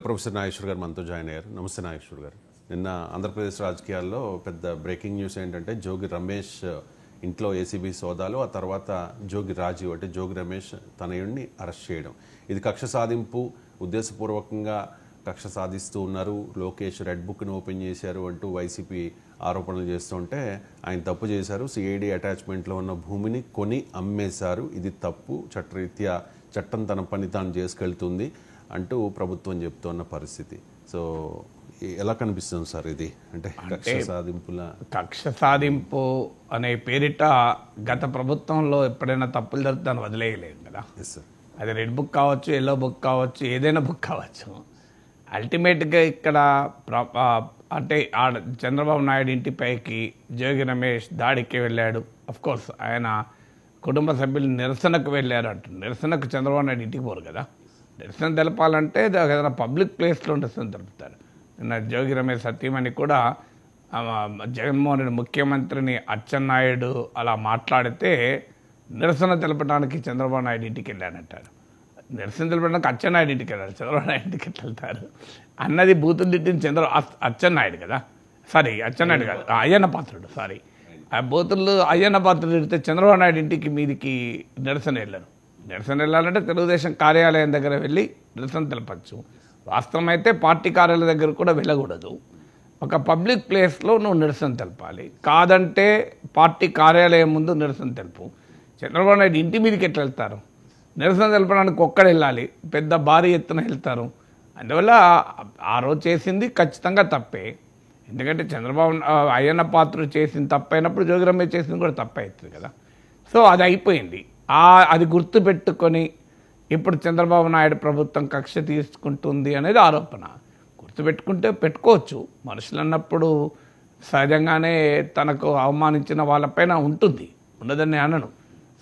Professor Nageshwar గారు మనతో join అయ్యారు. నమస్తే నాగేశ్వర్ గారు. నిన్న ఆంధ్రప్రదేశ్ రాజకీయాల్లో పెద్ద బ్రేకింగ్ న్యూస్ ఏంటంటే జోగి రమేష్ ఇంట్లో ఏసీబీ సోదాలు, ఆ తర్వాత జోగి రాజీవ్ అంటే జోగి రమేష్ తనయుడిని అరెస్ట్ చేయడం. ఇది కక్ష సాధింపు, ఉద్దేశపూర్వకంగా కక్ష సాధిస్తూ ఉన్నారు. లోకేష్ రెడ్ బుక్ని ఓపెన్ చేశారు అంటూ వైసీపీ ఆరోపణలు చేస్తుంటే ఆయన తప్పు చేశారు, సిఐడి అటాచ్మెంట్లో ఉన్న భూమిని కొని అమ్మేశారు, ఇది తప్పు, చట్టరీత్యా చట్టం తన పని తాను చేసుకెళ్తుంది అంటూ ప్రభుత్వం చెప్తున్న పరిస్థితి. సో ఎలా కనిపిస్తుంది సార్ ఇది? అంటే కక్ష సాధింపు అనే పేరిట గత ప్రభుత్వంలో ఎప్పుడైనా తప్పులు జరుగుతాను వదిలేయలేదు కదా. అది రెడ్ బుక్ కావచ్చు, ఎల్లో బుక్ కావచ్చు, ఏదైనా బుక్ కావచ్చు. అల్టిమేట్గా ఇక్కడ అంటే చంద్రబాబు నాయుడు ఇంటిపైకి జోగి రమేష్ దాడికి వెళ్ళాడు. అఫ్కోర్స్ ఆయన కుటుంబ సభ్యులు నిరసనకు వెళ్ళారు అంటారు. నిరసనకు చంద్రబాబు నాయుడు ఇంటికి పోరు కదా. నిరసన తెలపాలంటే ఏదైనా పబ్లిక్ ప్లేస్లో నిరసన తెలుపుతారు. నిన్న జోగి రమేష్ సత్యమణి కూడా జగన్మోహన్ రెడ్డి ముఖ్యమంత్రిని అచ్చెన్నాయుడు అలా మాట్లాడితే నిరసన తెలపడానికి చంద్రబాబు నాయుడు ఇంటికి వెళ్ళానంటారు. నిరసన తెలపడానికి అచ్చెన్నాయుడు ఇంటికి వెళ్ళారు, చంద్రబాబు నాయుడు ఇంటికి వెళ్తారు అన్నది బూతులు తిట్టిన అచ్చెన్నాయుడు కదా. సారీ, అచ్చెన్నాయుడు కాదు, అయ్యన్న పాత్రుడు. సారీ, ఆ బూతులు అయ్యన్న పాత్రుడు తిడితే చంద్రబాబు నాయుడు ఇంటికి మీదికి నిరసన వెళ్ళారు. నిరసన వెళ్ళాలంటే తెలుగుదేశం కార్యాలయం దగ్గర వెళ్ళి నిరసన తెలపచ్చు. వాస్తవం అయితే పార్టీ కార్యాలయం దగ్గర కూడా వెళ్ళకూడదు. ఒక పబ్లిక్ ప్లేస్లో నువ్వు నిరసన తెలపాలి. కాదంటే పార్టీ కార్యాలయం ముందు నిరసన తెలుపు. చంద్రబాబు నాయుడు ఇంటి మీదకి ఎట్లా వెళ్తారు? నిరసన తెలపడానికి ఒక్కడు వెళ్ళాలి, పెద్ద భారీ ఎత్తున వెళ్తారు. అందువల్ల ఆ రోజు చేసింది ఖచ్చితంగా తప్పే. ఎందుకంటే చంద్రబాబు అయ్యన్న పాత్రుడు చేసిన తప్పైనప్పుడు జోగి రమేష్ చేసింది కూడా తప్పే అవుతుంది కదా. సో అది అయిపోయింది. అది గుర్తు పెట్టుకొని ఇప్పుడు చంద్రబాబు నాయుడు ప్రభుత్వం కక్ష తీసుకుంటుంది అనేది ఆరోపణ. గుర్తుపెట్టుకుంటే పెట్టుకోవచ్చు. మనుషులు అన్నప్పుడు సహజంగానే తనకు అవమానించిన వాళ్ళపైన ఉంటుంది, ఉండదని అనను.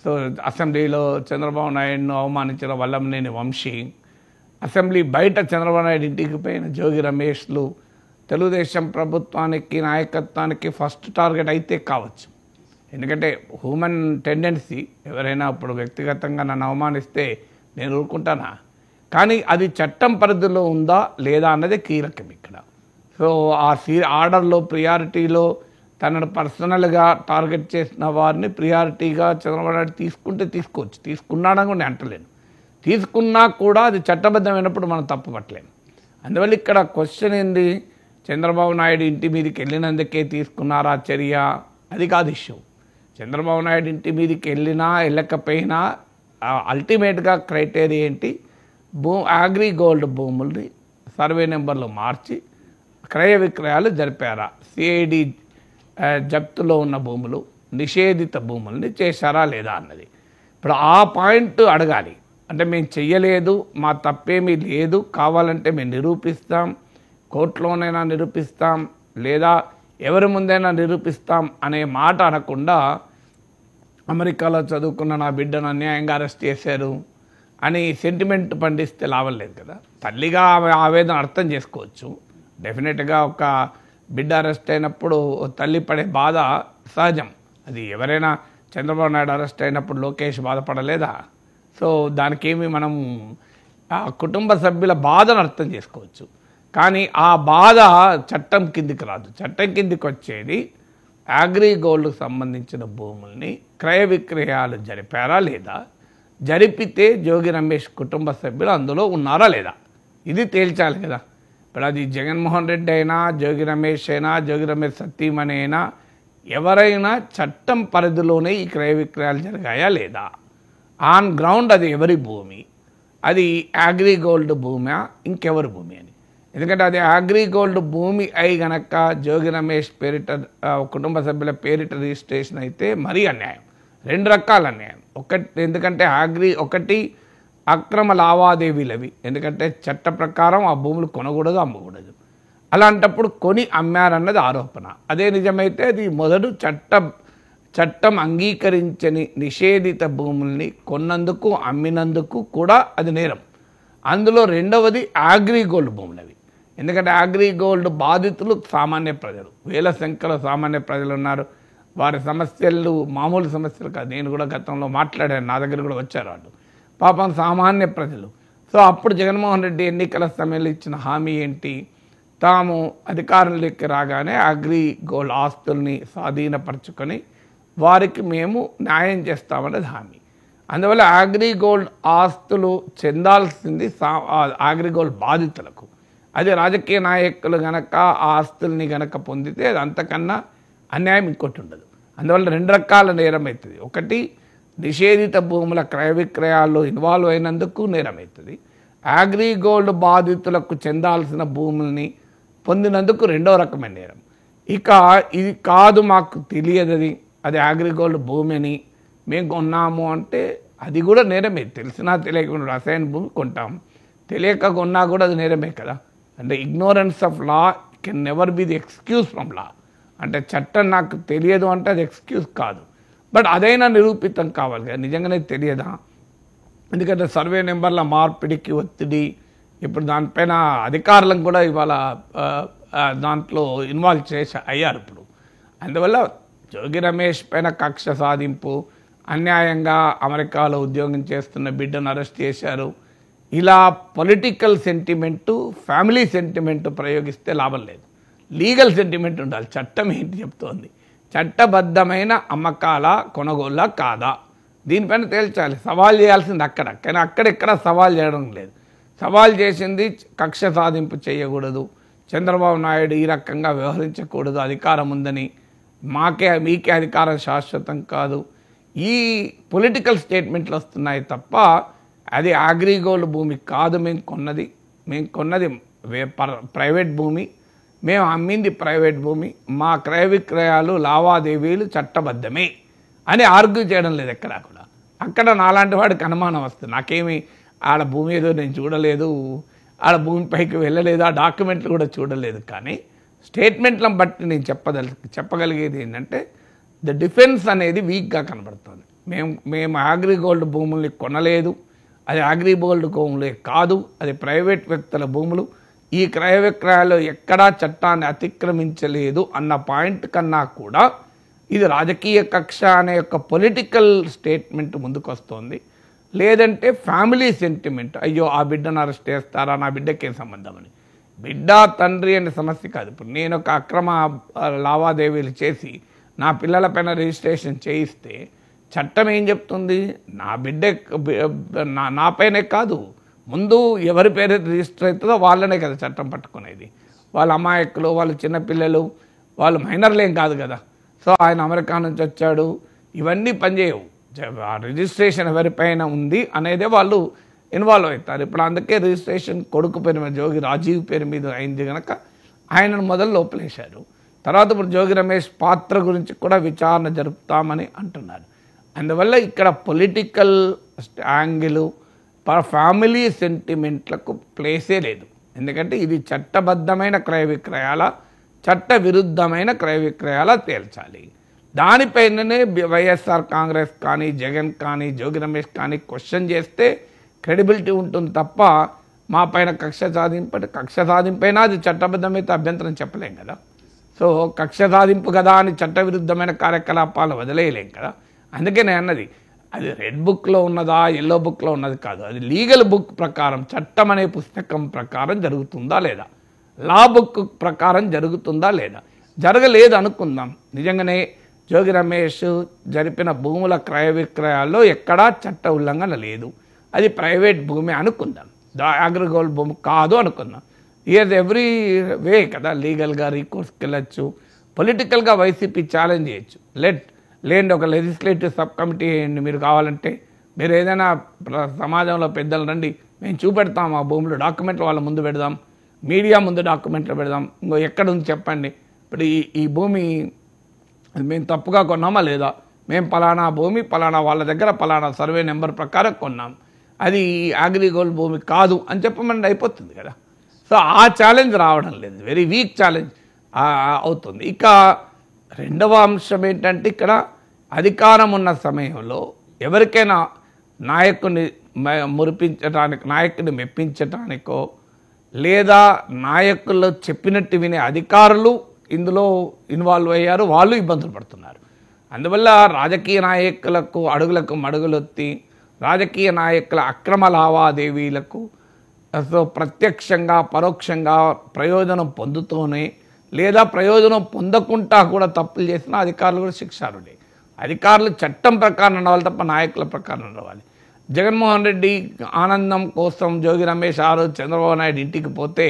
సో అసెంబ్లీలో చంద్రబాబు నాయుడును అవమానించిన వల్లంనేని వంశీ, అసెంబ్లీ బయట చంద్రబాబు నాయుడు ఇంటికి పోయిన జోగి రమేష్లు తెలుగుదేశం ప్రభుత్వానికి నాయకత్వానికి ఫస్ట్ టార్గెట్ అయితే కావచ్చు. ఎందుకంటే హ్యూమన్ టెండెన్సీ, ఎవరైనా ఇప్పుడు వ్యక్తిగతంగా నన్ను అవమానిస్తే నేను ఊరుకుంటానా? కానీ అది చట్టం పరిధిలో ఉందా లేదా అన్నది కీలకం ఇక్కడ. సో ఆ ఆర్డర్లో ప్రియారిటీలో తనను పర్సనల్గా టార్గెట్ చేసిన వారిని ప్రియారిటీగా చంద్రబాబు నాయుడు తీసుకుంటే తీసుకోవచ్చు. తీసుకున్నాడని కూడా నేను అంటలేను. తీసుకున్నా కూడా అది చట్టబద్ధమైనప్పుడు మనం తప్పు పట్టలేము. అందువల్ల ఇక్కడ క్వశ్చన్ ఏంది, చంద్రబాబు నాయుడు ఇంటి మీదకి వెళ్ళినందుకే తీసుకున్నారా చర్య? అది కాదు ఇష్యూ. చంద్రబాబు నాయుడు ఇంటి మీదకి వెళ్ళినా వెళ్ళకపోయినా అల్టిమేట్గా క్రైటీరియా ఏంటి? అగ్రి గోల్డ్ భూముల్ని సర్వే నెంబర్లో మార్చి క్రయ విక్రయాలు జరిపారా? సిఐడి జప్తులో ఉన్న భూములు, నిషేధిత భూముల్ని చేశారా లేదా అన్నది. ఇప్పుడు ఆ పాయింట్ అడగాలి. అంటే మేము చెయ్యలేదు, మా తప్పేమీ లేదు, కావాలంటే మేము నిరూపిస్తాం, కోర్టులోనైనా నిరూపిస్తాం, లేదా ఎవరి ముందైనా నిరూపిస్తాం అనే మాట అనకుండా అమెరికాలో చదువుకున్న నా బిడ్డను అన్యాయంగా అరెస్ట్ చేశారు అని సెంటిమెంట్ పండిస్తే లాభం లేదు కదా. తల్లిగా ఆవేదన అర్థం చేసుకోవచ్చు. డెఫినెట్గా ఒక బిడ్డ అరెస్ట్ అయినప్పుడు తల్లి పడే బాధ సహజం. అది ఎవరైనా చంద్రబాబు నాయుడు అరెస్ట్ అయినప్పుడు లోకేష్ బాధపడలేదా? సో దానికేమి మనం కుటుంబ సభ్యుల బాధను అర్థం చేసుకోవచ్చు. కానీ ఆ బాధ చట్టం కిందికి రాదు. చట్టం కిందికి వచ్చేది అగ్రి గోల్డ్కు సంబంధించిన భూముల్ని క్రయ విక్రయాలు జరిపారా లేదా, జరిపితే జోగి రమేష్ కుటుంబ సభ్యులు అందులో ఉన్నారా లేదా, ఇది తేల్చాలి కదా. ఇప్పుడు అది జగన్మోహన్ రెడ్డి అయినా, జోగి రమేష్ అయినా, జోగి రమేష్ సతీమణి అయినా, ఎవరైనా చట్టం పరిధిలోనే ఈ క్రయ విక్రయాలు జరిగాయా లేదా, ఆన్ గ్రౌండ్ అది ఎవరి భూమి, అది అగ్రి గోల్డ్ భూమా ఇంకెవరి భూమి అని. ఎందుకంటే అది అగ్రి గోల్డ్ భూమి అయి గనక జోగి రమేష్ పేరిట కుటుంబ సభ్యుల పేరిట రిజిస్ట్రేషన్ అయితే మరీ అన్యాయం. రెండు రకాల అన్యాయం. ఎందుకంటే ఒకటి అక్రమ లావాదేవీలవి. ఎందుకంటే చట్ట ప్రకారం ఆ భూములు కొనకూడదు, అమ్మకూడదు. అలాంటప్పుడు కొని అమ్మారన్నది ఆరోపణ. అదే నిజమైతే అది మొదలు చట్టం అంగీకరించని నిషేధిత భూముల్ని కొన్నందుకు, అమ్మినందుకు కూడా అది నేరం. అందులో రెండవది అగ్రి గోల్డ్ భూములవి. ఎందుకంటే అగ్రి గోల్డ్ బాధితులు సామాన్య ప్రజలు, వేల సంఖ్యలో సామాన్య ప్రజలు ఉన్నారు. వారి సమస్యలు మామూలు సమస్యలు కాదు. నేను కూడా గతంలో మాట్లాడాను, నా దగ్గర కూడా వచ్చారు వాళ్ళు. పాపం సామాన్య ప్రజలు సో అప్పుడు జగన్మోహన్ రెడ్డి ఎన్నికల సమయంలో ఇచ్చిన హామీ ఏంటి? తాము అధికారంలోకి రాగానే అగ్రి గోల్డ్ ఆస్తుల్ని స్వాధీనపరచుకొని వారికి మేము న్యాయం చేస్తామనేది హామీ. అందువల్ల అగ్రి గోల్డ్ ఆస్తులు చెందాల్సింది అగ్రి గోల్డ్ బాధితులకు. అది రాజకీయ నాయకులు గనక ఆ ఆస్తుల్ని గనక పొందితే అది అంతకన్నా అన్యాయం ఇంకోటి ఉండదు. అందువల్ల 2 రకాల నేరం అవుతుంది. ఒకటి, నిషేధిత భూముల క్రయ విక్రయాల్లో ఇన్వాల్వ్ అయినందుకు నేరం అవుతుంది. అగ్రి గోల్డ్ బాధితులకు చెందాల్సిన భూముల్ని పొందినందుకు 2వ రకమైన నేరం. ఇక ఇది కాదు, మాకు తెలియదు అది అగ్రి గోల్డ్ భూమి అని మేము కొన్నాము అంటే అది కూడా నేరమే. తెలిసినా తెలియకుండా అసైన్ భూమి కొంటాం, తెలియక కొన్నా కూడా అది నేరమే కదా. అంటే ignorance of law can never be the excuse from law. అంటే చట్టం నాకు తెలియదు అంటే అది ఎక్స్క్యూజ్ కాదు. బట్ అదైనా నిరూపితం కావాలి కదా, నిజంగానే తెలియదా? ఎందుకంటే సర్వే నెంబర్ల మార్పిడికి ఒత్తిడి, ఇప్పుడు దానిపైన అధికారులను కూడా ఇవాళ దాంట్లో ఇన్వాల్వ్ అయ్యారు ఇప్పుడు. అందువల్ల జోగి రమేష్ పైన కక్ష సాధింపు, అన్యాయంగా అమెరికాలో ఉద్యోగం చేస్తున్న బిడ్డను అరెస్ట్ చేశారు, ఇలా పొలిటికల్ సెంటిమెంటు, ఫ్యామిలీ సెంటిమెంటు ప్రయోగిస్తే లాభం లేదు. లీగల్ సెంటిమెంట్ ఉండాలి. చట్టం ఏంటి చెప్తోంది? చట్టబద్ధమైన అమ్మకాల కొనుగోళ్ళ కాదా, దీనిపైన తేల్చాలి. సవాల్ చేయాల్సింది అక్కడ, కానీ అక్కడెక్కడ సవాల్ చేయడం లేదు. సవాల్ చేసింది కక్ష సాధింపు చేయకూడదు, చంద్రబాబు నాయుడు ఈ రకంగా వ్యవహరించకూడదు, అధికారం ఉందని, మీకే అధికారం శాశ్వతం కాదు, ఈ పొలిటికల్ స్టేట్మెంట్లు వస్తున్నాయి తప్ప అది అగ్రిగోల్డ్ భూమి కాదు. మేము కొన్నది ప్రైవేట్ భూమి, మేము అమ్మింది ప్రైవేట్ భూమి, మా క్రయ విక్రయాలు లావాదేవీలు చట్టబద్ధమే అని ఆర్గ్యూ చేయడం లేదు ఎక్కడా కూడా. అక్కడ నాలాంటి వాడికి అనుమానం వస్తుంది, నాకేమి ఆడ భూమి ఏదో నేను చూడలేదు, ఆడ భూమిపైకి వెళ్ళలేదు, ఆ డాక్యుమెంట్లు కూడా చూడలేదు. కానీ స్టేట్మెంట్లను బట్టి నేను చెప్పగలిగేది ఏంటంటే ద డిఫెన్స్ అనేది వీక్గా కనబడుతుంది. మేము అగ్రిగోల్డ్ భూముల్ని కొనలేదు, అది అగ్రిగోల్డ్ భూములే కాదు, అది ప్రైవేట్ వ్యక్తుల భూములు, ఈ క్రయ విక్రయాలు ఎక్కడా చట్టాన్ని అతిక్రమించలేదు అన్న పాయింట్ కన్నా కూడా ఇది రాజకీయ కక్ష అనే యొక్క పొలిటికల్ స్టేట్మెంట్ ముందుకు వస్తుంది. లేదంటే ఫ్యామిలీ సెంటిమెంట్, అయ్యో ఆ బిడ్డను అరెస్ట్ చేస్తారా, నా బిడ్డకేం సంబంధం అని. బిడ్డ తండ్రి అనే సమస్య కాదు. ఇప్పుడు నేను ఒక అక్రమ లావాదేవీలు చేసి నా పిల్లలపైన రిజిస్ట్రేషన్ చేయిస్తే చట్టం ఏం చెప్తుంది? నా బిడ్డ నా పైనే కాదు, ముందు ఎవరి పేరు రిజిస్టర్ అవుతుందో వాళ్ళనే కదా చట్టం పట్టుకునేది. వాళ్ళ అమాయకులు, వాళ్ళు చిన్నపిల్లలు, వాళ్ళు మైనర్లేం కాదు కదా. సో ఆయన అమెరికా నుంచి వచ్చాడు, ఇవన్నీ పనిచేయవు. రిజిస్ట్రేషన్ ఎవరిపైన ఉంది అనేదే వాళ్ళు ఇన్వాల్వ్ అవుతారు. ఇప్పుడు అందుకే రిజిస్ట్రేషన్ కొడుకు పేరు మీద జోగి రాజీవ్ పేరు మీద అయింది కనుక ఆయనను మొదలు లోపలేశారు. తర్వాత ఇప్పుడు జోగి రమేష్ పాత్ర గురించి కూడా విచారణ జరుపుతామని అంటున్నారు. అందువల్ల ఇక్కడ పొలిటికల్ యాంగిల్, ఫ్యామిలీ సెంటిమెంట్లకు ప్లేసే లేదు. ఎందుకంటే ఇది చట్టబద్ధమైన క్రయ విక్రయాల, చట్ట విరుద్ధమైన క్రయ విక్రయాల తేల్చాలి. దానిపైననే వైఎస్ఆర్ కాంగ్రెస్ కానీ, జగన్ కానీ, జోగి రమేష్ కానీ క్వశ్చన్ చేస్తే క్రెడిబిలిటీ ఉంటుంది తప్ప మా పైన కక్ష సాధింపైనా అది చట్టబద్ధమైతే అభ్యంతరం చెప్పలేం కదా. సో కక్ష సాధింపు కదా అని చట్టవిరుద్ధమైన కార్యకలాపాలు వదిలేయలేం కదా. అందుకే నేను అన్నది అది రెడ్ బుక్లో ఉన్నదా, ఎల్లో బుక్లో ఉన్నది కాదు, అది లీగల్ బుక్ ప్రకారం, చట్టం అనే పుస్తకం ప్రకారం జరుగుతుందా లేదా, లా బుక్ ప్రకారం జరుగుతుందా లేదా. జరగలేదు అనుకుందాం, నిజంగానే జోగి రమేష్ జరిపిన భూముల క్రయ విక్రయాల్లో ఎక్కడా చట్ట ఉల్లంఘన లేదు, అది ప్రైవేట్ భూమి అనుకుందాం, అగ్రిగోల్డ్ భూమి కాదు అనుకుందాం. ఇయర్ ఎవ్రీ వే కదా, లీగల్గా రీకోర్స్కి వెళ్ళచ్చు, పొలిటికల్గా వైసీపీ ఛాలెంజ్ చేయొచ్చు. లేండి ఒక లెజిస్లేటివ్ సబ్ కమిటీ వేయండి, మీరు కావాలంటే మీరు ఏదైనా సమాజంలో పెద్దలు రండి, మేము చూపెడతాం ఆ భూములు, డాక్యుమెంట్లు వాళ్ళ ముందు పెడదాం, మీడియా ముందు డాక్యుమెంట్లు పెడదాం, ఇంకో ఎక్కడ ఉంది చెప్పండి, ఇప్పుడు ఈ భూమి మేము తప్పుగా కొన్నామా లేదా, మేము పలానా భూమి పలానా వాళ్ళ దగ్గర పలానా సర్వే నెంబర్ ప్రకారం కొన్నాం, అది అగ్రిగోల్డ్ భూమి కాదు అని చెప్పమండి, అయిపోతుంది కదా. సో ఆ ఛాలెంజ్ రావడం లేదు, వెరీ వీక్ ఛాలెంజ్ అవుతుంది. ఇక రెండవ అంశం ఏంటంటే ఇక్కడ అధికారం ఉన్న సమయంలో ఎవరికైనా నాయకుడిని నాయకుడిని మెప్పించటానికో లేదా నాయకులు చెప్పినట్టు వినే అధికారులు ఇందులో ఇన్వాల్వ్ అయ్యారు, వాళ్ళు ఇబ్బందులు పడుతున్నారు. అందువల్ల రాజకీయ నాయకులకు అడుగులకు మడుగులొత్తి రాజకీయ నాయకుల అక్రమ లావాదేవీలకు సో ప్రత్యక్షంగా పరోక్షంగా ప్రయోజనం పొందుతూనే లేదా ప్రయోజనం పొందకుండా కూడా తప్పులు చేసిన అధికారులు కూడా శిక్షార్హుడే. అధికారులు చట్టం ప్రకారం నడవాలి తప్ప నాయకుల ప్రకారం నడవాలి. జగన్మోహన్ రెడ్డి ఆనందం కోసం జోగి రమేష్ ఆ రోజు చంద్రబాబు నాయుడు ఇంటికి పోతే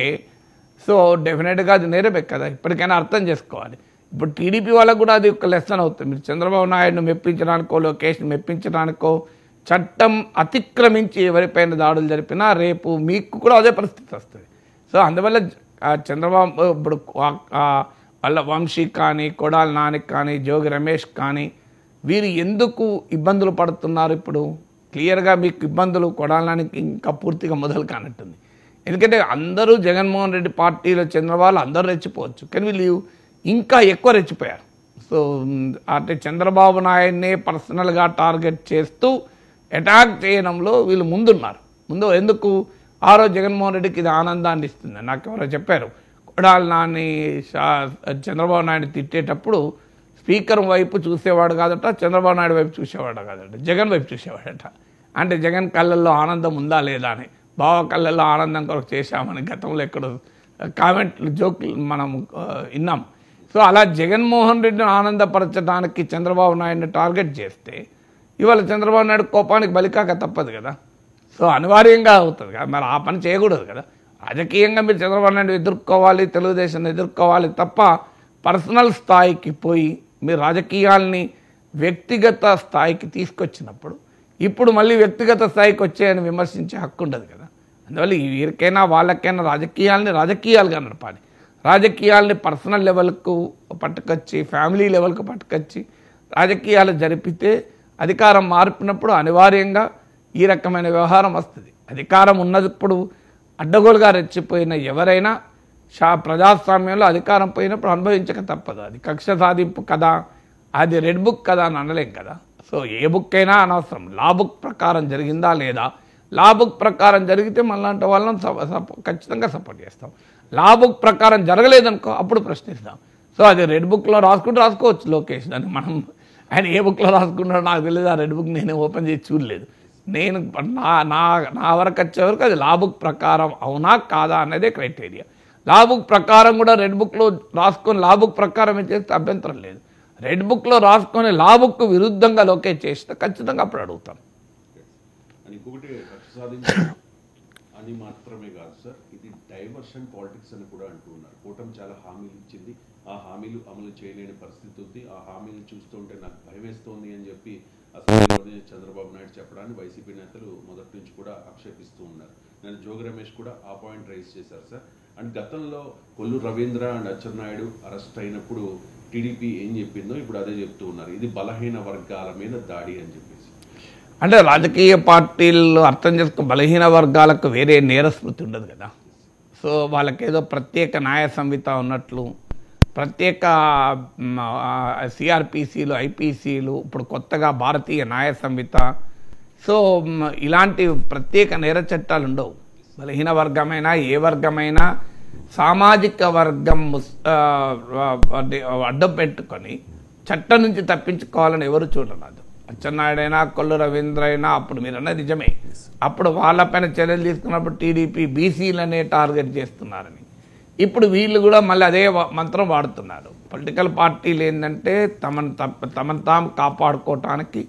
సో డెఫినెట్గా అది నేరమే కదా, ఇప్పటికైనా అర్థం చేసుకోవాలి. ఇప్పుడు టీడీపీ వాళ్ళకు కూడా అది ఒక లెసన్ అవుతుంది. మీరు చంద్రబాబు నాయుడును మెప్పించడానికో లోకేష్ని మెప్పించడానికో చట్టం అతిక్రమించి ఎవరిపైన దాడులు జరిపినా రేపు మీకు కూడా అదే పరిస్థితి వస్తుంది. సో అందువల్ల చంద్రబాబు ఇప్పుడు వాళ్ళ వంశీ కానీ కొడాలి నాని కానీ జోగి రమేష్ కానీ వీరు ఎందుకు ఇబ్బందులు పడుతున్నారు? ఇప్పుడు క్లియర్గా మీకు ఇబ్బందులు కొడాలి నానికి ఇంకా పూర్తిగా మొదలు కానట్టుంది. ఎందుకంటే అందరూ జగన్మోహన్ రెడ్డి పార్టీలో చంద్రబాబు అందరూ రెచ్చిపోవచ్చు, కానీ వీళ్ళు ఇంకా ఎక్కువ రెచ్చిపోయారు. సో అంటే చంద్రబాబు నాయుడినే పర్సనల్గా టార్గెట్ చేస్తూ అటాక్ చేయడంలో వీళ్ళు ముందున్నారు. ఎందుకు ఆ రోజు జగన్మోహన్ రెడ్డికి ఇది ఆనందాన్ని ఇస్తుంది. నాకు ఎవరో చెప్పారు, కొడాలి నాని చంద్రబాబు నాయుడు తిట్టేటప్పుడు స్పీకర్ వైపు చూసేవాడు కాదట, చంద్రబాబు నాయుడు వైపు చూసేవాడు కాదట, జగన్ వైపు చూసేవాడట. అంటే జగన్ కళ్ళల్లో ఆనందం ఉందా లేదా అని, బావ కళ్ళల్లో ఆనందం కొరకు చేశామని గతంలో ఎక్కడో కామెంట్లు జోక్లు మనం విన్నాం. సో అలా జగన్మోహన్ రెడ్డిని ఆనందపరచడానికి చంద్రబాబు నాయుడిని టార్గెట్ చేస్తే ఇవాళ చంద్రబాబు నాయుడు కోపానికి బలికాక తప్పదు కదా. సో అనివార్యంగా అవుతుంది కదా, మరి ఆ పని చేయకూడదు కదా. రాజకీయంగా మీరు చంద్రబాబు నాయుడు ఎదుర్కోవాలి, తెలుగుదేశాన్ని ఎదుర్కోవాలి తప్ప పర్సనల్ స్థాయికి పోయి మీరు రాజకీయాల్ని వ్యక్తిగత స్థాయికి తీసుకొచ్చినప్పుడు ఇప్పుడు మళ్ళీ వ్యక్తిగత స్థాయికి వచ్చాయని విమర్శించే హక్కు ఉండదు కదా. అందువల్ల వీరికైనా వాళ్ళకైనా రాజకీయాలుగా నడపాలి. రాజకీయాల్ని పర్సనల్ లెవెల్కు పట్టుకొచ్చి ఫ్యామిలీ లెవెల్కు పట్టుకొచ్చి రాజకీయాలు జరిపితే అధికారం మార్పినప్పుడు అనివార్యంగా ఈ రకమైన వ్యవహారం వస్తుంది. అధికారం ఉన్నప్పుడు అడ్డగోలుగా రెచ్చిపోయిన ఎవరైనా ప్రజాస్వామ్యంలో అధికారం పోయినప్పుడు అనుభవించక తప్పదు. అది కక్ష సాధింపు కదా, అది రెడ్ బుక్ కదా అని అనలేం కదా. సో ఏ బుక్ అయినా అనవసరం, లా బుక్ ప్రకారం జరిగిందా లేదా, లా బుక్ ప్రకారం జరిగితే మనలాంటి వాళ్ళని ఖచ్చితంగా సపోర్ట్ చేస్తాం. లా బుక్ ప్రకారం జరగలేదనుకో అప్పుడు ప్రశ్నిస్తాం. సో అది రెడ్ బుక్లో రాసుకోవచ్చు లోకేష్, దాన్ని మనం ఆయన ఏ బుక్లో రాసుకుంటాడో నాకు తెలియదు. ఆ రెడ్ బుక్ నేను ఓపెన్ చేసి చూడలేదు. నేను నా వరకు వచ్చే వరకు అది లా బుక్ ప్రకారం అవునా కాదా అనేదే క్రైటీరియా. లా బుక్ ప్రకారం కూడా రెడ్ బుక్లో రాసుకొని లా బుక్ ప్రకారం చేస్తే అభ్యంతరం లేదు. రెడ్ బుక్లో రాసుకొని లా బుక్ విరుద్ధంగా లోకేష్ చేస్తే ఖచ్చితంగా అప్పుడు అడుగుతాం. ఇంకొకటి అని మాత్రమే కాదు సార్, ఇది డైవర్షన్ పాలిటిక్స్ అని కూడా అంటూ ఉన్నారు. కూటమి చాలా హామీలు ఇచ్చింది, ఆ హామీలు అమలు చేయలేని పరిస్థితి ఉంది, ఆ హామీలు చూస్తుంటే నాకు భయం వేస్తోంది అని చెప్పి అసెంబ్లీలోనే చంద్రబాబు నాయుడు చెప్పడాన్ని వైసీపీ నేతలు మొదటి నుంచి కూడా ఆక్షేపిస్తూ ఉన్నారు. నేను జోగి రమేష్ కూడా ఆ పాయింట్ రైజ్ చేశారు సార్. అండ్ గతంలో కొల్లు రవీంద్ర అండ్ అచ్చెన్నాయుడు అరెస్ట్ అయినప్పుడు టీడీపీ ఏం చెప్పిందో ఇప్పుడు అదే చెప్తూ ఉన్నారు, ఇది బలహీన వర్గాల మీద దాడి అని చెప్పేసి. అంటే రాజకీయ పార్టీలు అర్థం చేసుకో, బలహీన వర్గాలకు వేరే నేరస్మృతి ఉండదు కదా. సో వాళ్ళకేదో ప్రత్యేక న్యాయ సంహిత ఉన్నట్లు, ప్రత్యేక సిఆర్పిసిలు ఐపీసీలు, ఇప్పుడు కొత్తగా భారతీయ న్యాయ సంహిత, సో ఇలాంటి ప్రత్యేక నేర చట్టాలు ఉండవు. బలహీన వర్గమైనా ఏ వర్గమైనా సామాజిక వర్గం అడ్డం పెట్టుకొని చట్టం నుంచి తప్పించుకోవాలని ఎవరు చూడరాదు. అచ్చెన్నాయుడైనా కొల్లు రవీంద్ర అయినా అప్పుడు మీరు అన్నది నిజమే, అప్పుడు వాళ్ళపైన చర్యలు తీసుకున్నప్పుడు టీడీపీ బీసీలనే టార్గెట్ చేస్తున్నారని. ఇప్పుడు వీళ్ళు కూడా మళ్ళీ అదే మంత్రం వాడుతున్నారు. పొలిటికల్ పార్టీలు ఏంటంటే తమను తాము కాపాడుకోవటానికి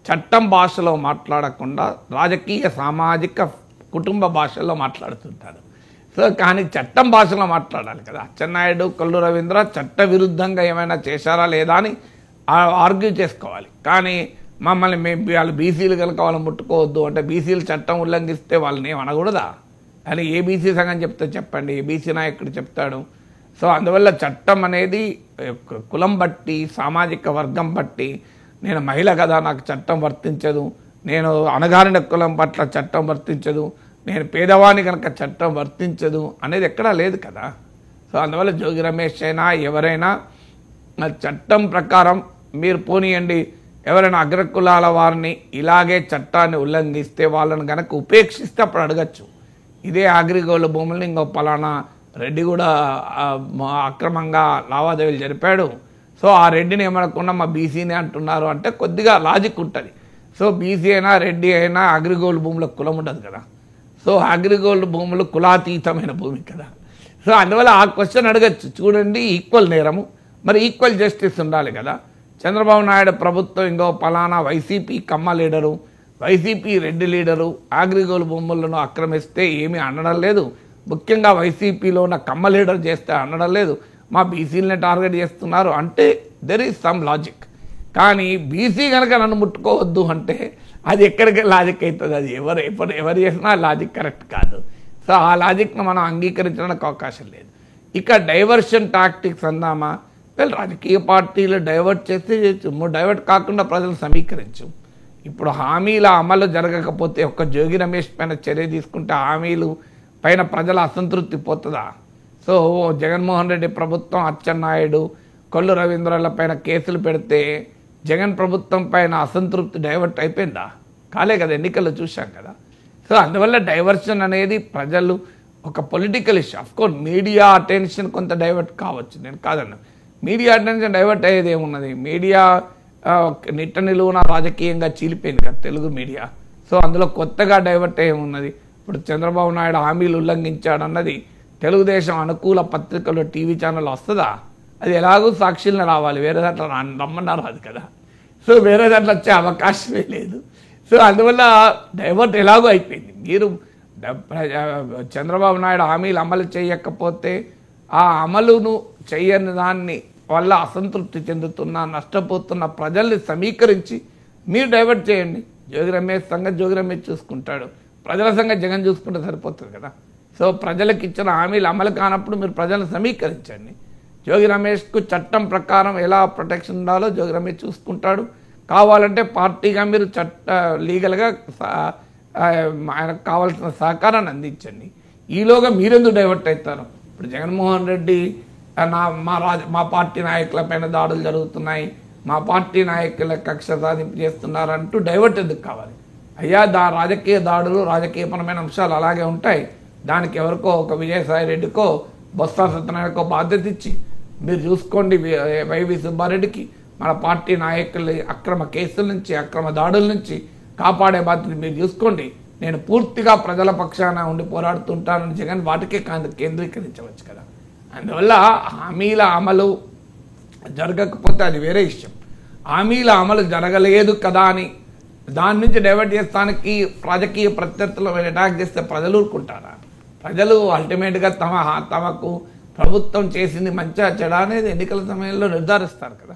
చట్టం భాషలో మాట్లాడకుండా రాజకీయ సామాజిక కుటుంబ భాషల్లో మాట్లాడుతుంటారు. సో కానీ చట్టం భాషలో మాట్లాడాలి కదా. అచ్చెన్నాయుడు కొల్లు రవీంద్ర చట్ట విరుద్ధంగా ఏమైనా చేశారా లేదా అని ఆర్గ్యూ చేసుకోవాలి. కానీ మమ్మల్ని వాళ్ళు బీసీలు కనుక వాళ్ళని ముట్టుకోవద్దు అంటే బీసీలు చట్టం ఉల్లంఘిస్తే వాళ్ళని ఏమనకూడదా అని ఏ బీసీ సంఘం చెప్తే చెప్పండి, ఏ బీసీ నాయకుడు చెప్తాడు. సో అందువల్ల చట్టం అనేది కులం బట్టి సామాజిక వర్గం బట్టి, నేను మహిళ కదా నాకు చట్టం వర్తించదు, నేను అణగారిన కులం పట్ల చట్టం వర్తించదు, నేను పేదవాణి కనుక చట్టం వర్తించదు అనేది ఎక్కడా లేదు కదా. సో అందువల్ల జోగి రమేష్ అయినా ఎవరైనా చట్టం ప్రకారం మీరు పోనీయండి, ఎవరైనా అగ్రకులాల వారిని ఇలాగే చట్టాన్ని ఉల్లంఘిస్తే వాళ్ళని కనుక ఉపేక్షిస్తే అప్పుడు అడగచ్చు. ఇదే అగ్రిగోల్డ్ భూములను ఇంకో పలానా రెడ్డి కూడా అక్రమంగా లావాదేవీలు జరిపాడు, సో ఆ రెడ్డిని ఏమనకుండా మా బీసీని అంటున్నారు అంటే కొద్దిగా లాజిక్ ఉంటుంది. సో బీసీ అయినా రెడ్డి అయినా అగ్రిగోల్డ్ భూములకు కులం ఉండదు కదా. సో అగ్రిగోల్డ్ భూములు కులాతీతమైన భూమి కదా. సో అందువల్ల ఆ క్వశ్చన్ అడగచ్చు. చూడండి, ఈక్వల్ నేరము, మరి ఈక్వల్ జస్టిస్ ఉండాలి కదా. చంద్రబాబు నాయుడు ప్రభుత్వం ఇంకో పలానా వైసీపీ కమ్మ లీడరు, వైసీపీ రెడ్డి లీడరు అగ్రిగోల్డ్ భూములను ఆక్రమిస్తే ఏమీ అనడం లేదు. ముఖ్యంగా వైసీపీలో ఉన్న కమ్మ లీడర్ చేస్తే అనడం లేదు. మా బీసీలని టార్గెట్ చేస్తున్నారు అంటే దెర్ ఈజ్ సమ్ లాజిక్. కానీ బీసీ కనుక నన్ను ముట్టుకోవద్దు అంటే అది ఎక్కడికి లాజిక్ అవుతుంది? అది ఎవరు చేసినా లాజిక్ కరెక్ట్ కాదు. సో ఆ లాజిక్ను మనం అంగీకరించడానికి అవకాశం లేదు. ఇక డైవర్షన్ టాక్టిక్స్ అందామా? వీళ్ళు రాజకీయ పార్టీలు డైవర్ట్ చేస్తే డైవర్ట్ కాకుండా ప్రజలు సమీకరించు. ఇప్పుడు హామీల అమలు జరగకపోతే ఒక్క జోగి రమేష్ పైన చర్య తీసుకుంటే హామీలు పైన ప్రజల అసంతృప్తి పోతుందా? సో జగన్మోహన్ రెడ్డి ప్రభుత్వం, అచ్చెన్నాయుడు, కొల్లు రవీంద్రల పైన కేసులు పెడితే జగన్ ప్రభుత్వం పైన అసంతృప్తి డైవర్ట్ అయిపోయిందా? కాలే కదా, ఎన్నికల్లో చూశాం కదా. సో అందువల్ల డైవర్షన్ అనేది ప్రజలు ఒక political issue. Of course media attention కొంత డైవర్ట్ కావచ్చు, నేను కాదన్నా. మీడియా అటెన్షన్ డైవర్ట్ అయ్యేది ఏమున్నది? మీడియా నిట్ట నిలువున రాజకీయంగా చీలిపోయింది కదా తెలుగు మీడియా. సో అందులో కొత్తగా డైవర్ట్ ఏమున్నది? ఇప్పుడు చంద్రబాబు నాయుడు హామీలు ఉల్లంఘించాడన్నది తెలుగుదేశం అనుకూల పత్రికలో టీవీ ఛానల్ వస్తుందా? అది ఎలాగో సాక్షులను రావాలి, వేరే దాంట్లో రమ్మన్నారు అది కదా. సో వేరే దాంట్లో వచ్చే అవకాశమే లేదు. సో అందువల్ల డైవర్ట్ ఎలాగో అయిపోయింది. మీరు చంద్రబాబు నాయుడు హామీలు అమలు చేయకపోతే ఆ అమలును చేయని దాన్ని వల్ల అసంతృప్తి చెందుతున్న, నష్టపోతున్న ప్రజల్ని సమీకరించి మీరు డైవర్ట్ చేయండి. జోగి రమేష్ సంగతి జోగి రమేష్ చూసుకుంటాడు, ప్రజల సంగతి జగన్ చూసుకుంటే సరిపోతుంది కదా. సో ప్రజలకు ఇచ్చిన హామీలు అమలు కానప్పుడు మీరు ప్రజలను సమీకరించండి. జోగి రమేష్కు చట్టం ప్రకారం ఎలా ప్రొటెక్షన్ ఉండాలో జోగి రమేష్ చూసుకుంటాడు. కావాలంటే పార్టీగా మీరు లీగల్గా ఆయనకు కావాల్సిన సహకారాన్ని అందించండి. ఈలోగా మీరెందుకు డైవర్ట్ అవుతారు? ఇప్పుడు జగన్మోహన్ రెడ్డి మా పార్టీ నాయకుల పైన దాడులు జరుగుతున్నాయి, మా పార్టీ నాయకుల కక్ష సాధింపు చేస్తున్నారు అంటూ డైవర్ట్ ఎందుకు కావాలి? అయ్యా, రాజకీయ దాడులు, రాజకీయపరమైన అంశాలు అలాగే ఉంటాయి. దానికి ఎవరికో ఒక విజయసాయి రెడ్డికో బొత్స సత్యనారాయణకో బాధ్యత ఇచ్చి మీరు చూసుకోండి. వైవి సుబ్బారెడ్డికి మన పార్టీ నాయకుల అక్రమ కేసుల నుంచి, అక్రమ దాడుల నుంచి కాపాడే బాధ్యత మీరు చూసుకోండి. నేను పూర్తిగా ప్రజల పక్షాన ఉండి పోరాడుతుంటానని జగన్ వాటికే కేంద్రీకరించవచ్చు కదా. అందువల్ల హామీల అమలు జరగకపోతే అది వేరే విషయం. హామీల అమలు జరగలేదు కదా అని దాని నుంచి డైవర్ట్ చేస్తానికి రాజకీయ ప్రత్యర్థులు అటాక్ చేస్తే ప్రజలు ఊరుకుంటారా? ప్రజలు అల్టిమేట్గా తమకు ప్రభుత్వం చేసింది మంచిగా చెడా అనేది ఎన్నికల సమయంలో నిర్ధారిస్తారు కదా.